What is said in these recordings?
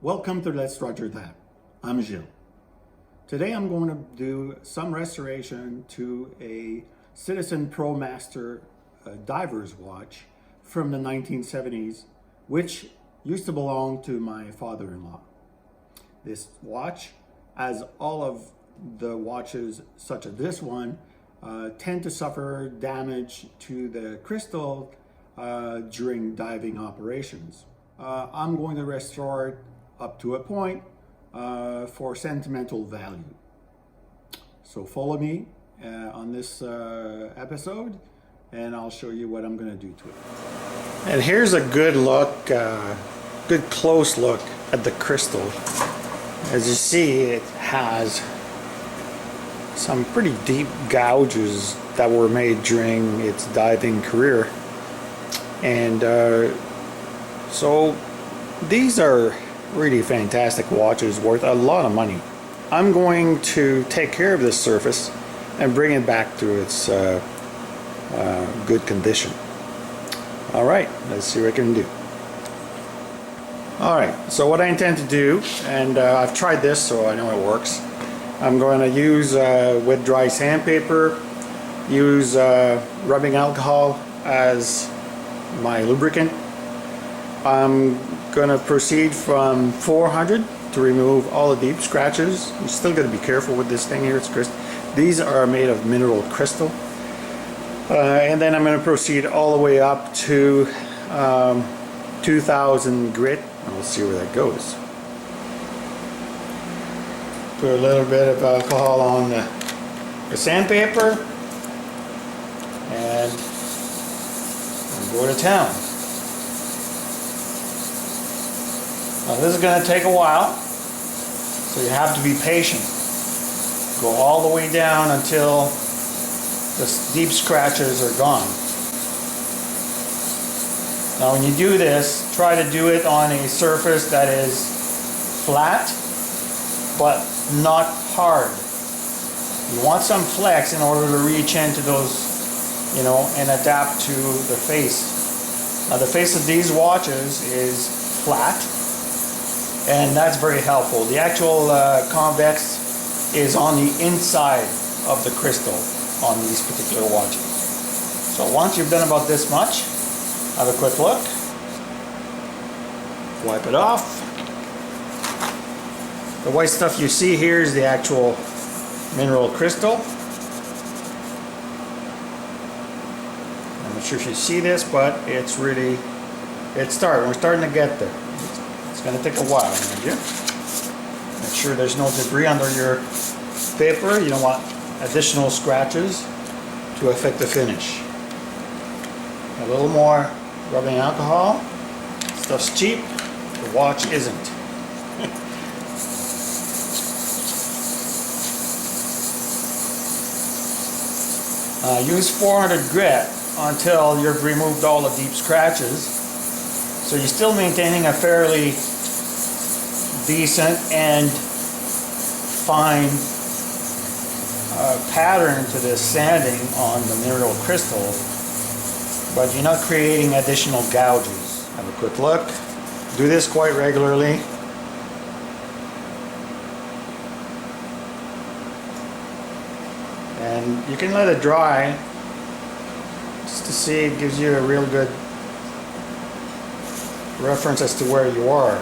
Welcome to Let's Roger That. I'm Gilles. Today I'm going to do some restoration to a Citizen ProMaster diver's watch from the 1970s, which used to belong to my father-in-law. This watch, as all of the watches such as this one, tend to suffer damage to the crystal during diving operations. I'm going to restore it up to a point for sentimental value. So follow me on this episode and I'll show you what I'm going to do to it. And here's a good look, good close look at the crystal. As you see, it has some pretty deep gouges that were made during its diving career. And so these are really fantastic watches worth a lot of money. I'm going to take care of this surface and bring it back to its good condition. Alright, let's see what I can do. Alright, so what I intend to do, and I've tried this so I know it works. I'm going to use wet dry sandpaper, use rubbing alcohol as my lubricant. I'm going to proceed from 400 to remove all the deep scratches. You still got to be careful with this thing here. It's crystal. These are made of mineral crystal. And then I'm going to proceed all the way up to 2000 grit. We'll see where that goes. Put a little bit of alcohol on the sandpaper and go to town. Now this is going to take a while, so you have to be patient. Go all the way down until the deep scratches are gone. Now when you do this, try to do it on a surface that is flat, but not hard. You want some flex in order to reach into those, and adapt to the face. Now the face of these watches is flat, and that's very helpful. The actual convex is on the inside of the crystal on these particular watches. So once you've done about this much, have a quick look, wipe it off. The white stuff you see here is the actual mineral crystal. I'm not sure if you see this, but we're starting to get there. It's going to take a while, mind you. Make sure there's no debris under your paper. You don't want additional scratches to affect the finish. A little more rubbing alcohol. Stuff's cheap, the watch isn't. Use 400 grit until you've removed all the deep scratches. So you're still maintaining a fairly decent and fine pattern to this sanding on the mineral crystal, but you're not creating additional gouges. Have a quick look. Do this quite regularly. And you can let it dry just to see. It gives you a real good reference as to where you are.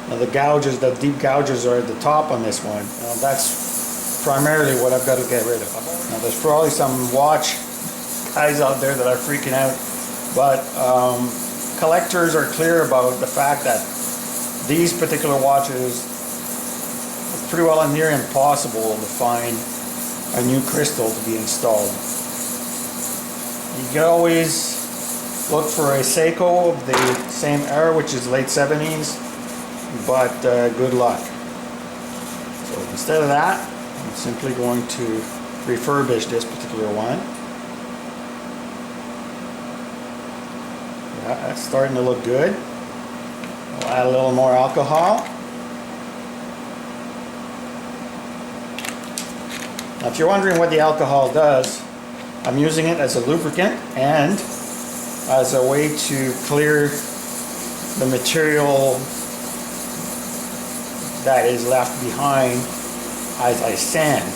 Now the gouges, the deep gouges are at the top on this one. Now that's primarily what I've got to get rid of. Now there's probably some watch guys out there that are freaking out, but collectors are clear about the fact that these particular watches, it's pretty well near impossible to find a new crystal to be installed. You can always look for a Seiko of the same era, which is late 70s, but good luck. So instead of that, I'm simply going to refurbish this particular one. Yeah, that's starting to look good. I'll add a little more alcohol. Now if you're wondering what the alcohol does, I'm using it as a lubricant and as a way to clear the material that is left behind as I sand.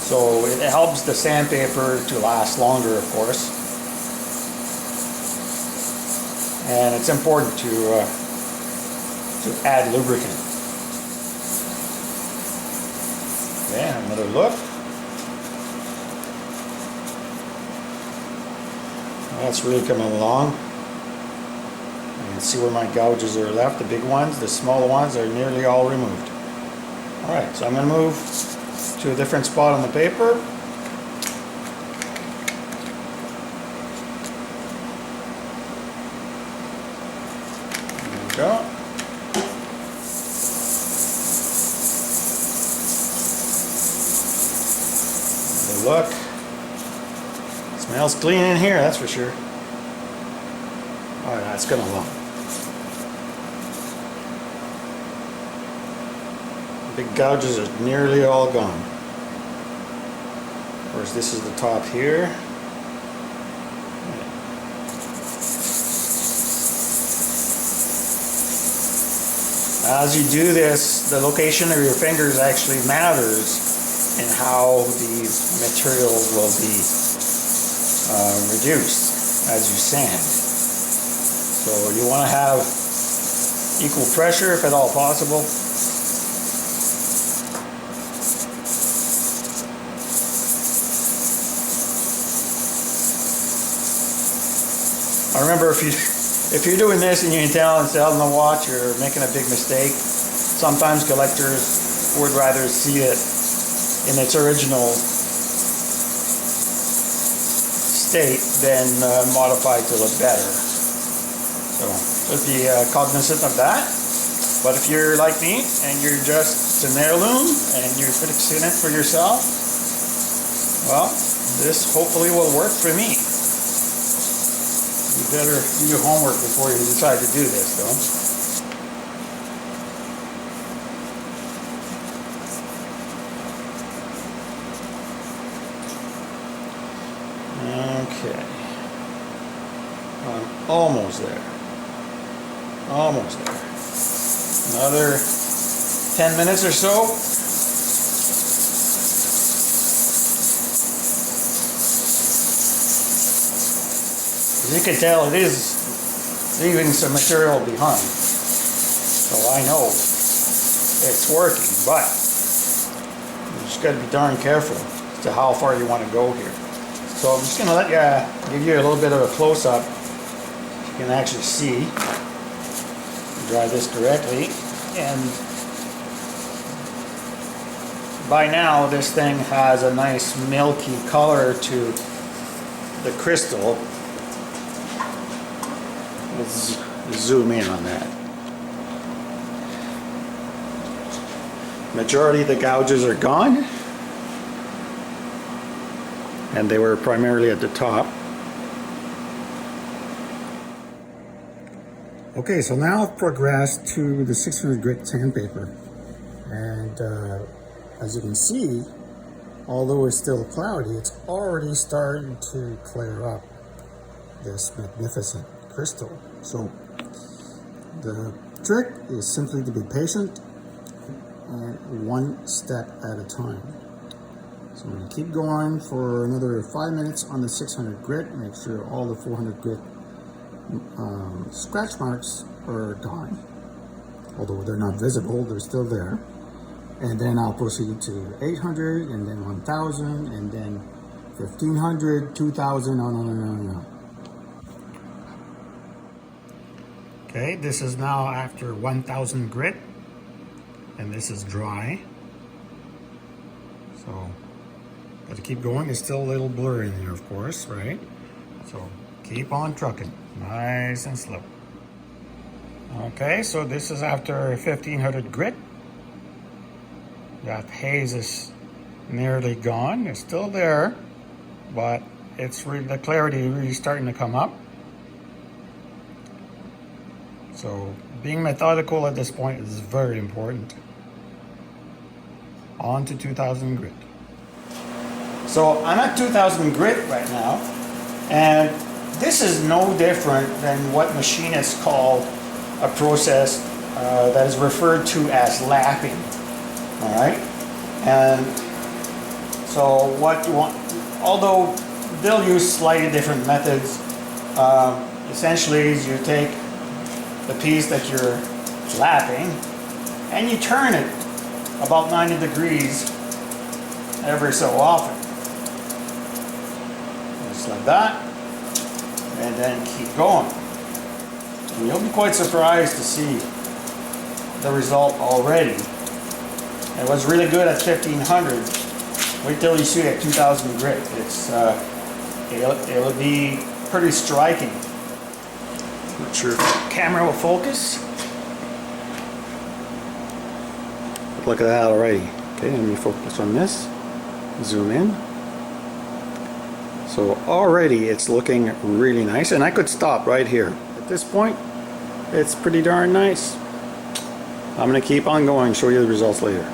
So it helps the sandpaper to last longer, of course. And it's important to add lubricant. Okay, another look. That's really coming along. You can see where my gouges are left, the big ones. The smaller ones are nearly all removed. Alright, so I'm going to move to a different spot on the paper. There we go. Have a look. Smells clean in here, that's for sure. Alright, that's going along. The big gouges are nearly all gone. Of course, this is the top here. As you do this, the location of your fingers actually matters in how these materials will be reduced as you sand. So you want to have equal pressure if at all possible. I remember if you're doing this and you can tell and selling the watch, you're making a big mistake. Sometimes collectors would rather see it in its original state than modified to look better. So just be cognizant of that. But if you're like me and you're just an heirloom and you're fixing it for yourself, well, this hopefully will work for me. You better do your homework before you decide to do this, though. Okay. I'm almost there. Almost there. Another 10 minutes or so. As you can tell, it is leaving some material behind. So I know it's working, but you just got to be darn careful as to how far you want to go here. So I'm just going to give you a little bit of a close-up. You can actually see. Dry this correctly, and by now this thing has a nice milky color to the crystal. Let's zoom in on that. Majority of the gouges are gone, and they were primarily at the top. Okay, so now I've progressed to the 600 grit sandpaper, and as you can see, although it's still cloudy, it's already starting to clear up this magnificent crystal. So the trick is simply to be patient and one step at a time. So I'm going to keep going for another 5 minutes on the 600 grit, make sure all the 400 grit scratch marks are gone. Although they're not visible, they're still there. And then I'll proceed to 800, and then 1000, and then 1500, 2000, on. Okay, this is now after 1000 grit, and this is dry. So, gotta keep going. It's still a little blurry in there, of course, right? So, keep on trucking, nice and slow. Okay, so this is after 1500 grit. That haze is nearly gone. It's still there, but it's the clarity really starting to come up. So being methodical at this point is very important. On to 2000 grit. So I'm at 2000 grit right now, and this is no different than what machinists call a process that is referred to as lapping. All right, and so what you want, although they'll use slightly different methods, essentially is you take the piece that you're lapping and you turn it about 90 degrees every so often. Just like that, and then keep going. And you'll be quite surprised to see the result already. It was really good at 1500. Wait till you see it at 2000 grit. It's it'll be pretty striking. Not sure if the camera will focus. Look at that already. Okay, let me focus on this. Zoom in. So already it's looking really nice, and I could stop right here. At this point, it's pretty darn nice. I'm going to keep on going, show you the results later.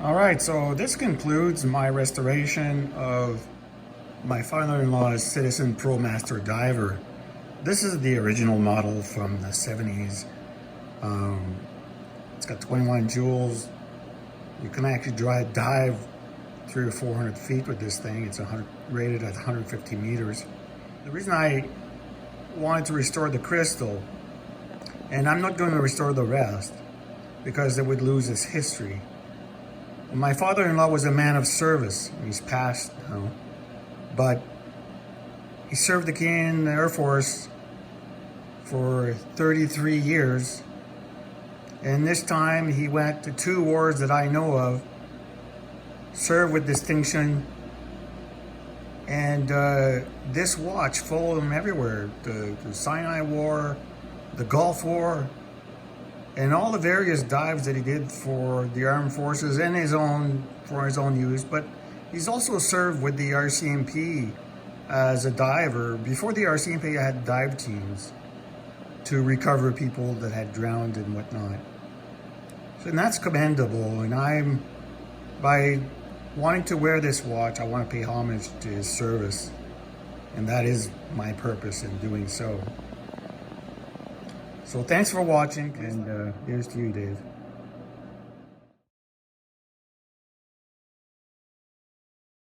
Alright, so this concludes my restoration of my father-in-law's Citizen ProMaster Diver. This is the original model from the 70s. It's got 21 joules. You can actually dive 300 or 400 feet with this thing. It's rated at 150 meters. The reason I wanted to restore the crystal, and I'm not going to restore the rest because it would lose its history. My father-in-law was a man of service. He's passed now, but he served the Canadian Air Force for 33 years, and this time he went to 2 wars that I know of, served with distinction, and this watch followed him everywhere. The Sinai War, the Gulf War, and all the various dives that he did for the armed forces and for his own use. But he's also served with the RCMP as a diver. Before the RCMP had dive teams to recover people that had drowned and whatnot. So, and that's commendable. And by wanting to wear this watch, I want to pay homage to his service. And that is my purpose in doing so. So thanks for watching, and here's to you, Dave.